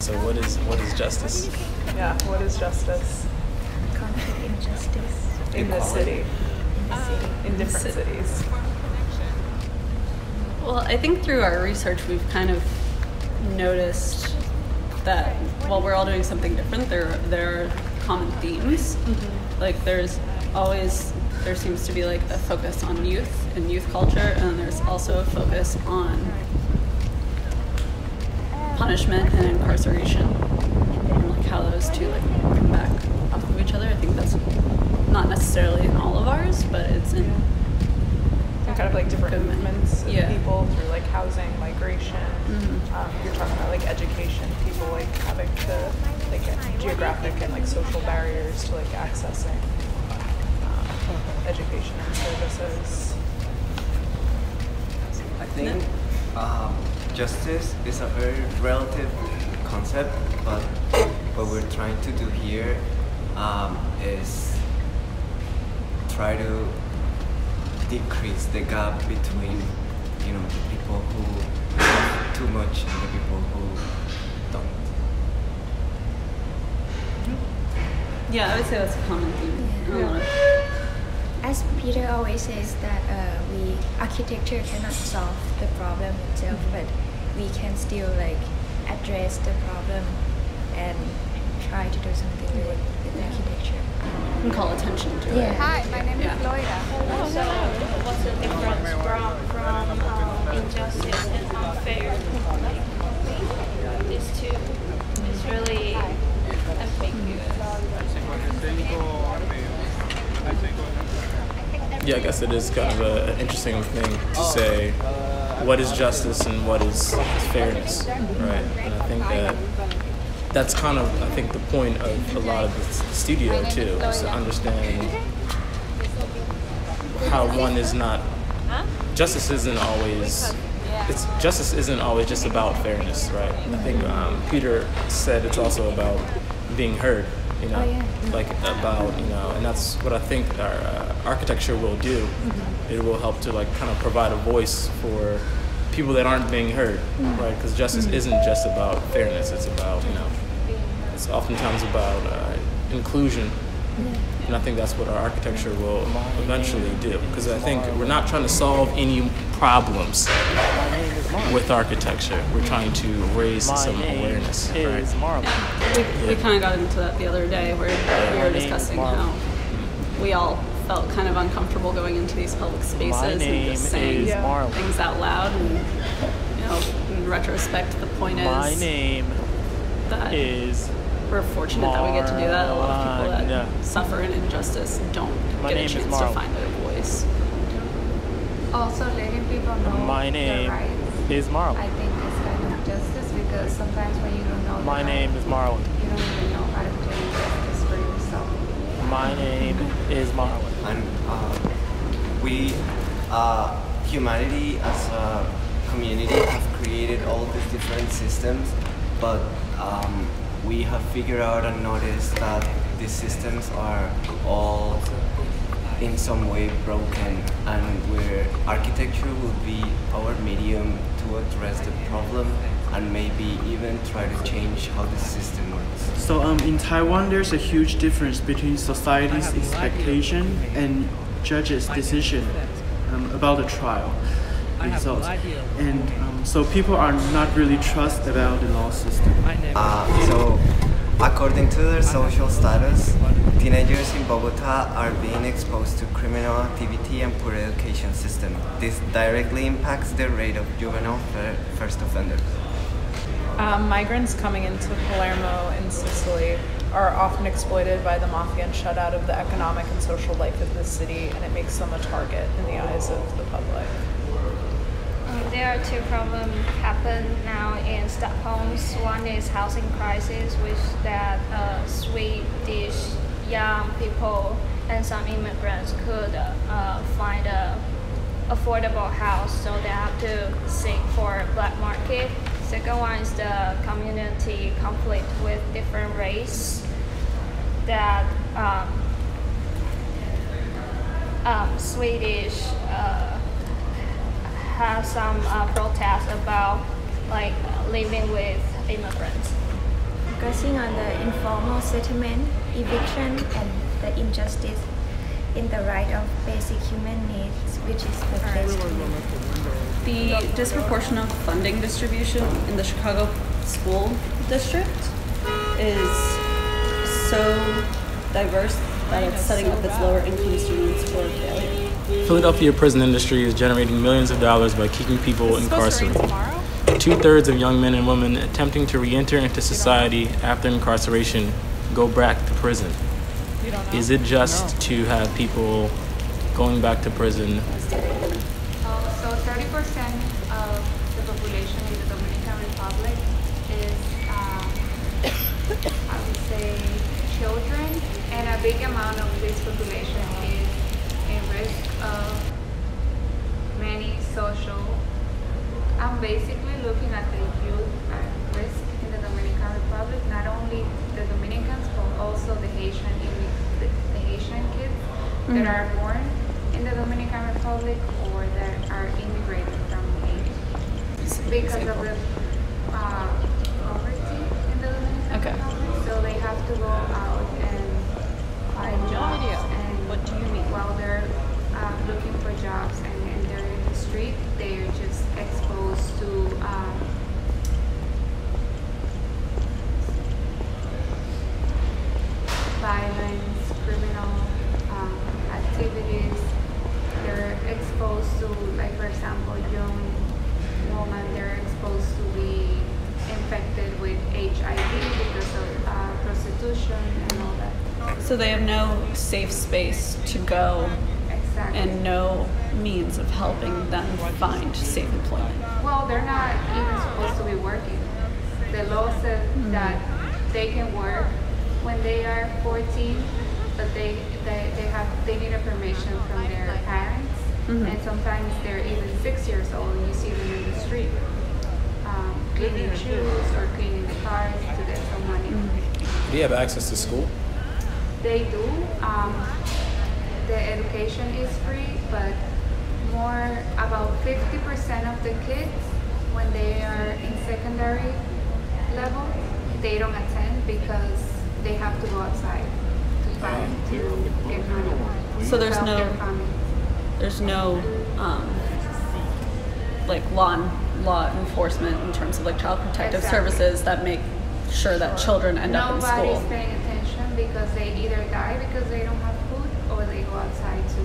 So what is justice? Yeah, what is justice? Concrete injustice. In the city. In different cities. Well, I think through our research we've kind of noticed that while we're all doing something different, there are common themes. Mm-hmm. Like there seems to be like a focus on youth and youth culture, and there's also a focus on punishment and incarceration, and like how those two like come back off of each other. I think that's not necessarily in all of ours, but it's in kind of like different movements of people through like housing, migration. Mm-hmm. You're talking about like education, people like having to like geographic and like social barriers to like accessing education and services. I think justice is a very relative concept, but what we're trying to do here is try to decrease the gap between, the people who have too much and the people who don't. Yeah, I would say that's a common theme. Yeah. As Peter always says that architecture cannot solve the problem itself, but we can still like address the problem and try to do something with architecture. And call attention to it. Hi, my name is Loida. So, what's the difference from injustice and unfair? Like these two is really ambiguous. Yeah, I guess it is kind of an interesting thing to say what is justice and what is fairness, right? And I think that's kind of, I think, the point of a lot of the studio too, is to understand how one is not, justice isn't always just about fairness, right? I think Peter said it's also about being heard, like about, and that's what I think our architecture will do. Mm-hmm. It will help to like kind of provide a voice for people that aren't being heard, right? Because justice isn't just about fairness, it's about, it's oftentimes about inclusion. And I think that's what our architecture will eventually do. Because I think we're not trying to solve any problems with architecture. We're trying to raise some awareness. Right? We kind of got into that the other day where we were discussing how we all felt kind of uncomfortable going into these public spaces and just saying things out loud. And, in retrospect, the point is that we're fortunate that we get to do that. A lot of people that suffer an injustice don't get a chance to find their voice. Also, letting people know their rights is Marlon. I think it's kind of justice, because sometimes when you don't know My name is Marlon. you don't even know how to do justice for yourself. My name is Marlon. And we, humanity as a community, have created all these different systems, but we have figured out and noticed that these systems are all in some way broken, and where architecture will be our medium to address the problem and maybe even try to change how the system works. So in Taiwan, there's a huge difference between society's expectation and judges' decision about the trial results. And so people are not really trust about the law system. So according to their social status, teenagers in Bogota are being exposed to criminal activity and poor education system. This directly impacts the rate of juvenile first offenders. Migrants coming into Palermo in Sicily are often exploited by the mafia and shut out of the economic and social life of the city, and it makes them a target in the eyes of the public. There are two problems happen now in Stockholm. One is housing crisis, which that Swedish young people and some immigrants could find a affordable house, so they have to seek for black market. Second one is the community conflict with different race that Swedish have some protests about like living with immigrants. focusing on the informal settlement, eviction, and the injustice in the right of basic human needs, which is the place to live. The disproportionate funding distribution in the Chicago school district is so diverse that it's setting up its lower income students for failure. Philadelphia prison industry is generating millions of dollars by keeping people incarcerated. 2/3 of young men and women attempting to re-enter into society after incarceration go back to prison. Is it just to have people going back to prison? So 30% of the population in the Dominican Republic is, I would say, children, and a big amount of this population is in risk of many social. I'm basically looking at the youth at risk in the Dominican Republic, not only the Dominicans, but also the Haitian kids that are born in the Dominican Republic or that are immigrated from Haiti because of the poverty in the Dominican Republic. So they have to go out and find jobs, and while they're looking for jobs and they're in the street, they're just exposed to violence, criminal activities. They're exposed to, like for example, young women, they're exposed to be infected with HIV because of prostitution and all that. So they have no safe space to go. Exactly. And no means of helping them find safe employment. Well, they're not even supposed to be working. The law says that they can work when they are 14, but they need a permission from their parents, and sometimes they're even 6 years old and you see them in the street cleaning shoes or cleaning the cars to get some money. Do you have access to school? They do. The education is free, but about 50% of the kids, when they are in secondary level, they don't attend because they have to go outside to get money. So there's no like law enforcement in terms of like child protective services that make sure that children end up in school. Nobody's paying attention because they either die because they don't have food or they go outside to